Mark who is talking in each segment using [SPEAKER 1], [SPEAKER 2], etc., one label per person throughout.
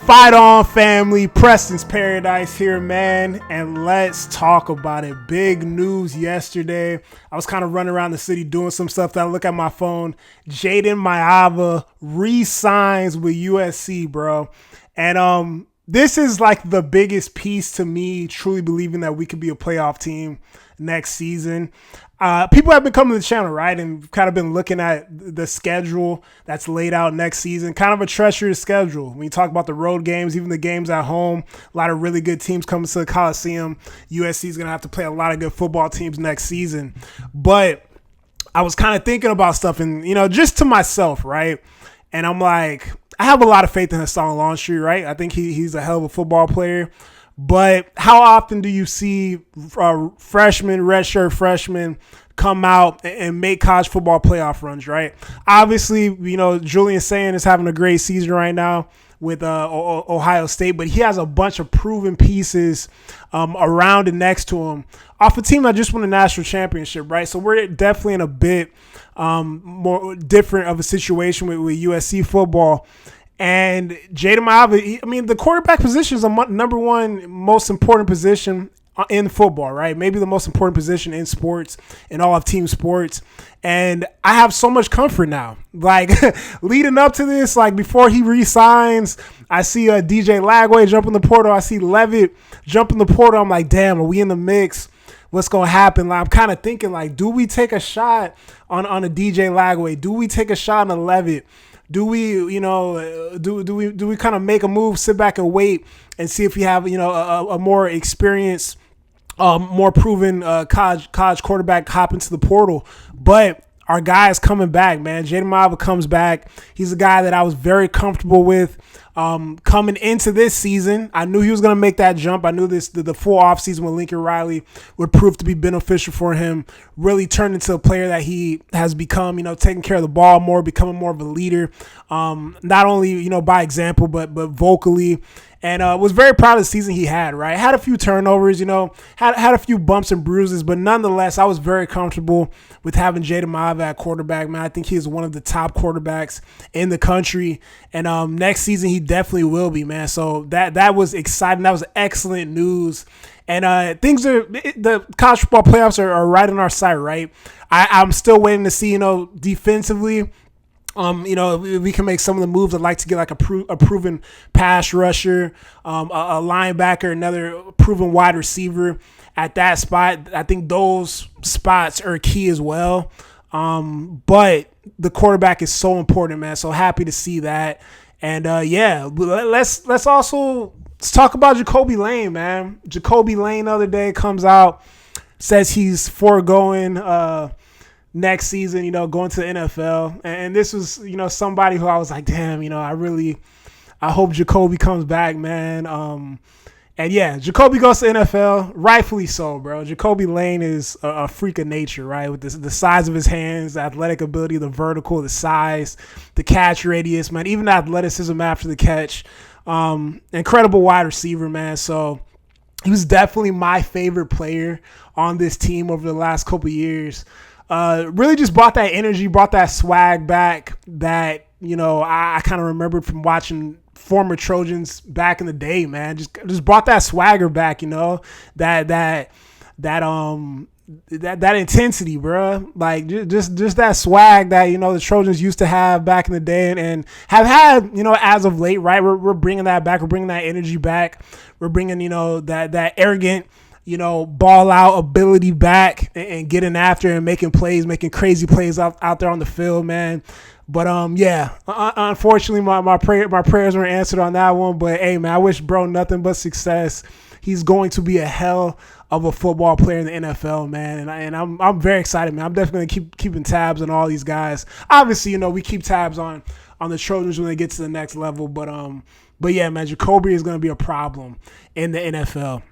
[SPEAKER 1] Fight on, family. Preston's Paradise here, man. And let's talk about it. Big news yesterday. I was kind of running around the city doing some stuff. That I look at my phone. Jayden Maiava re-signs with USC, bro. And this is like the biggest piece to me, truly believing that we could be a playoff team next season. People have been coming to the channel, right, and kind of been looking at the schedule that's laid out next season. Kind of a treacherous schedule. When you talk about the road games, even the games at home, a lot of really good teams coming to the Coliseum. USC is going to have to play a lot of good football teams next season. But I was kind of thinking about stuff and, just to myself, right? And I'm like, I have a lot of faith in Hassan Longstreet, right? I think he's a hell of a football player. But how often do you see freshmen, redshirt freshmen, come out and make college football playoff runs, right? Obviously, Julian Sayin is having a great season right now with Ohio State, but he has a bunch of proven pieces around and next to him off a team that just won a national championship, right? So we're definitely in a bit more different of a situation with USC football. And Jayden Maiava, the quarterback position is the number one most important position in football, right? Maybe the most important position in sports, in all of team sports. And I have so much comfort now. Like, leading up to this, like before he re-signs, I see DJ Lagway jump in the portal. I see Levitt jump in the portal. I'm like, damn, are we in the mix? What's going to happen? Like, I'm kind of thinking, like, do we take a shot on a DJ Lagway? Do we take a shot on a Levitt? Do we, do we kind of make a move, sit back and wait and see if we have, a more experienced, more proven college quarterback hop into the portal? But our guy is coming back, man. Jayden Maiava comes back. He's a guy that I was very comfortable with coming into this season. I knew he was going to make that jump. I knew the full offseason with Lincoln Riley would prove to be beneficial for him, really turn into a player that he has become, taking care of the ball more, becoming more of a leader, not only, by example, but vocally. And was very proud of the season he had, right? Had a few turnovers, had a few bumps and bruises, but nonetheless, I was very comfortable with having Jayden Maiava at quarterback, man. I think he is one of the top quarterbacks in the country. And next season, he definitely will be, man. So that was exciting. That was excellent news. And the college football playoffs are right on our sight, right? I'm still waiting to see, defensively, if we can make some of the moves. I'd like to get like a proven pass rusher, a linebacker, another proven wide receiver at that spot. I think those spots are key as well. But the quarterback is so important, man. So happy to see that. And let's talk about Jakobi Lane, man. Jakobi Lane the other day comes out, says he's foregoing next season, going to the NFL. And this was, somebody who I was like, damn, I hope Jakobi comes back, man. And yeah, Jakobi goes to NFL, rightfully so, bro. Jakobi Lane is a freak of nature, right? With the size of his hands, the athletic ability, the vertical, the size, the catch radius, man, even the athleticism after the catch. Incredible wide receiver, man. So he was definitely my favorite player on this team over the last couple of years. Really just brought that energy, brought that swag back that, I kind of remembered from watching former Trojans back in the day, man. Just brought that swagger back, that intensity, bro. Like just that swag that, the Trojans used to have back in the day and have had, as of late, right? We're bringing that back. We're bringing that energy back. We're bringing, that arrogant, ball out ability back and getting after and making plays, making crazy plays out there on the field, man. But unfortunately, my prayers weren't answered on that one. But hey, man, I wish bro nothing but success. He's going to be a hell of a football player in the NFL, man. And I'm very excited, man. I'm definitely gonna keeping tabs on all these guys. Obviously, we keep tabs on the Trojans when they get to the next level. But yeah, man, Jakobi is gonna be a problem in the NFL.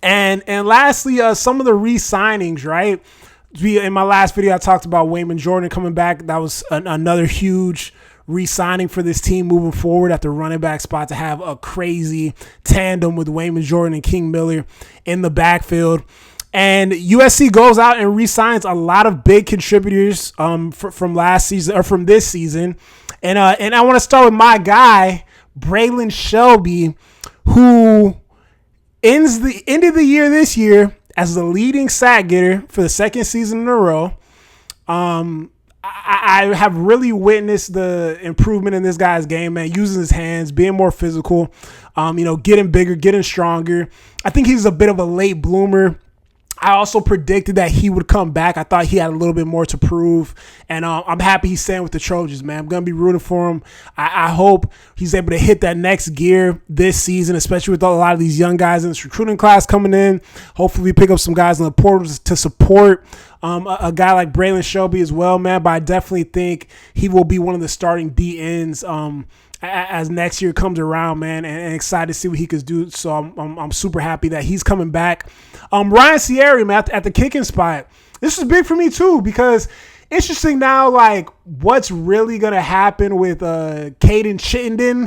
[SPEAKER 1] And lastly, some of the re-signings, right? In my last video, I talked about Wayman Jordan coming back. That was another huge re-signing for this team moving forward at the running back spot, to have a crazy tandem with Wayman Jordan and King Miller in the backfield. And USC goes out and re-signs a lot of big contributors from last season or from this season. And I want to start with my guy, Braylon Shelby, who ended the year this year as the leading sack getter for the second season in a row. I have really witnessed the improvement in this guy's game, man, using his hands, being more physical, getting bigger, getting stronger. I think he's a bit of a late bloomer. I also predicted that he would come back. I thought he had a little bit more to prove, and I'm happy he's staying with the Trojans, man. I'm going to be rooting for him. I hope he's able to hit that next gear this season, especially with a lot of these young guys in this recruiting class coming in. Hopefully we pick up some guys in the portals to support a guy like Braylon Shelby as well, man. But I definitely think he will be one of the starting D ends as next year comes around, man, and excited to see what he could do. So I'm super happy that he's coming back. Ryan Sierra, man, at the kicking spot. This was big for me too, because interesting now, like what's really gonna happen with Caden Chittenden,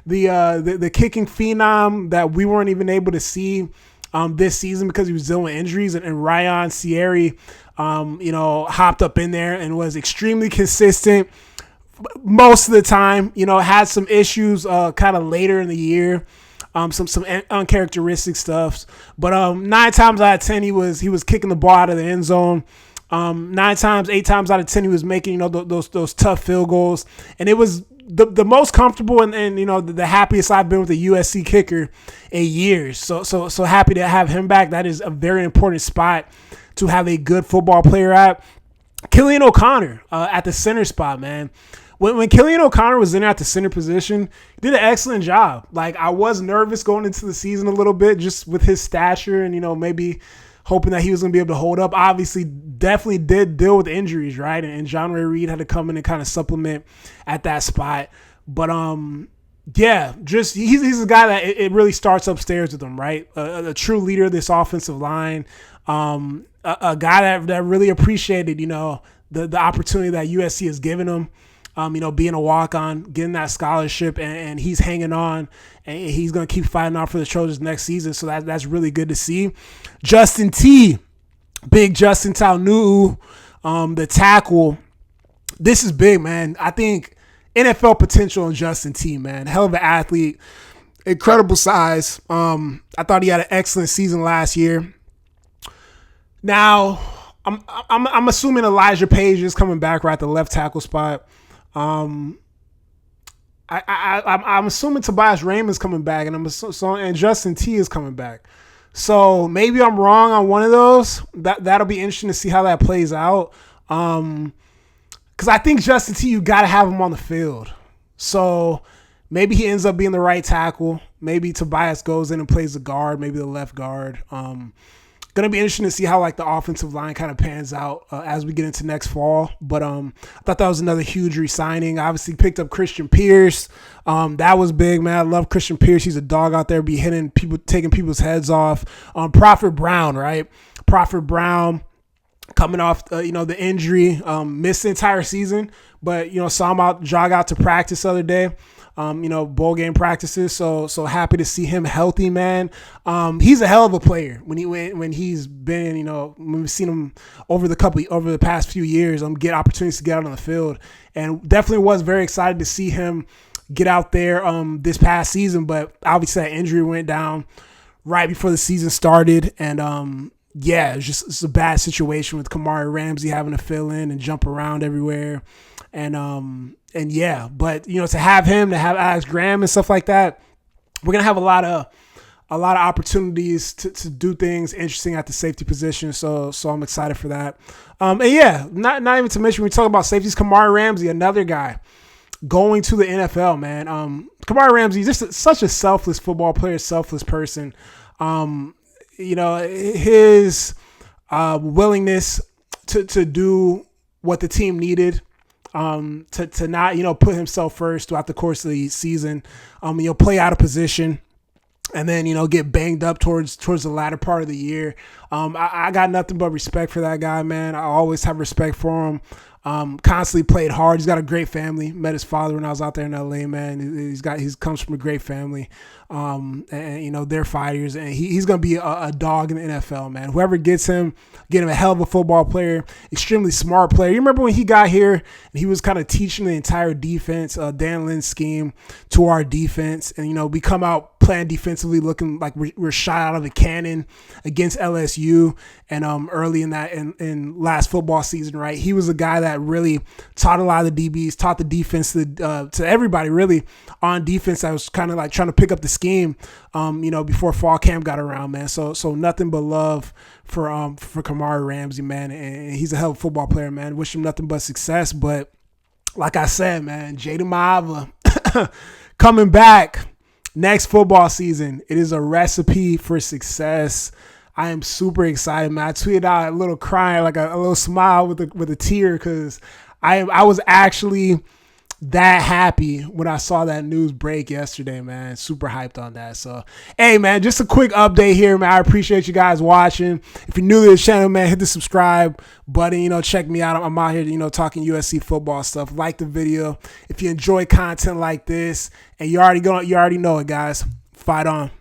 [SPEAKER 1] the kicking phenom that we weren't even able to see this season because he was dealing with injuries, and Ryan Sierra, hopped up in there and was extremely consistent most of the time. Had some issues kind of later in the year, some uncharacteristic stuff, but 9 times out of 10 he was kicking the ball out of the end zone. 8 times out of 10 he was making those tough field goals, and it was the most comfortable and the happiest I've been with a USC kicker in years. So happy to have him back. That is a very important spot to have a good football player at. Killian O'Connor at the center spot, man. When Killian O'Connor was in at the center position, he did an excellent job. Like, I was nervous going into the season a little bit just with his stature and, maybe hoping that he was going to be able to hold up. Obviously, definitely did deal with injuries, right? And John Ray Reed had to come in and kind of supplement at that spot. But, he's a guy that it really starts upstairs with him, right? A true leader of this offensive line. A guy that really appreciated, the opportunity that USC has given him. Being a walk-on, getting that scholarship, and he's hanging on, and he's going to keep fighting out for the Trojans next season. So that's really good to see. Justin T, big Justin Taunuu, the tackle. This is big, man. I think NFL potential in Justin T, man. Hell of an athlete, incredible size. I thought he had an excellent season last year. Now, I'm assuming Elijah Page is coming back right at the left tackle spot. I'm assuming Tobias Raymond's coming back, and Justin T is coming back. So maybe I'm wrong on one of those. That'll be interesting to see how that plays out. Because I think Justin T, you got to have him on the field. So maybe he ends up being the right tackle. Maybe Tobias goes in and plays the guard, maybe the left guard. Going to be interesting to see how the offensive line kind of pans out as we get into next fall. But I thought that was another huge re-signing. Obviously picked up Christian Pierce. That was big, man. I love Christian Pierce. He's a dog out there, be hitting people, taking people's heads off. Prophet Brown, right? Prophet Brown coming off, the injury, missed the entire season, but, saw him jog out to practice the other day. Bowl game practices. So happy to see him healthy, man. He's a hell of a player when he's been, when we've seen him over the past few years, get opportunities to get out on the field, and definitely was very excited to see him get out there, this past season. But obviously that injury went down right before the season started. And, it's a bad situation with Kamari Ramsey having to fill in and jump around everywhere. But to have him, to have Alex Graham and stuff like that, we're gonna have a lot of opportunities to do things interesting at the safety position. So I'm excited for that. Not even to mention, we talk about safeties, Kamari Ramsey, another guy going to the NFL, man. Kamari Ramsey, just such a selfless football player, selfless person. His willingness to do what the team needed. To not, put himself first throughout the course of the season, play out of position, and then, get banged up towards the latter part of the year. I got nothing but respect for that guy, man. I always have respect for him. Constantly played hard. He's got a great family. Met his father when I was out there in LA, man. He comes from a great family. And they're fighters, and he's gonna be a dog in the NFL, man. Whoever gets him a hell of a football player, extremely smart player. You remember when he got here and he was kind of teaching the entire defense, Dan Lynn's scheme to our defense, and we come out playing defensively, looking like we're shot out of a cannon against LSU, and early in last football season, right? He was a guy that really taught a lot of the DBs, taught the defense to everybody really on defense. I was kind of like trying to pick up the scheme, before fall camp got around, man. So nothing but love for Kamari Ramsey, man, and he's a hell of a football player, man. Wish him nothing but success. But like I said, man, Jayden Maiava coming back next football season. It is a recipe for success. I am super excited, man. I tweeted out a little crying, like a little smile with a tear, because I was actually that happy when I saw that news break yesterday, man. Super hyped on that. So, hey, man, just a quick update here, man. I appreciate you guys watching. If you're new to the channel, man, hit the subscribe button. Check me out. I'm out here, talking USC football stuff. Like the video if you enjoy content like this, and you already know it, guys. Fight on.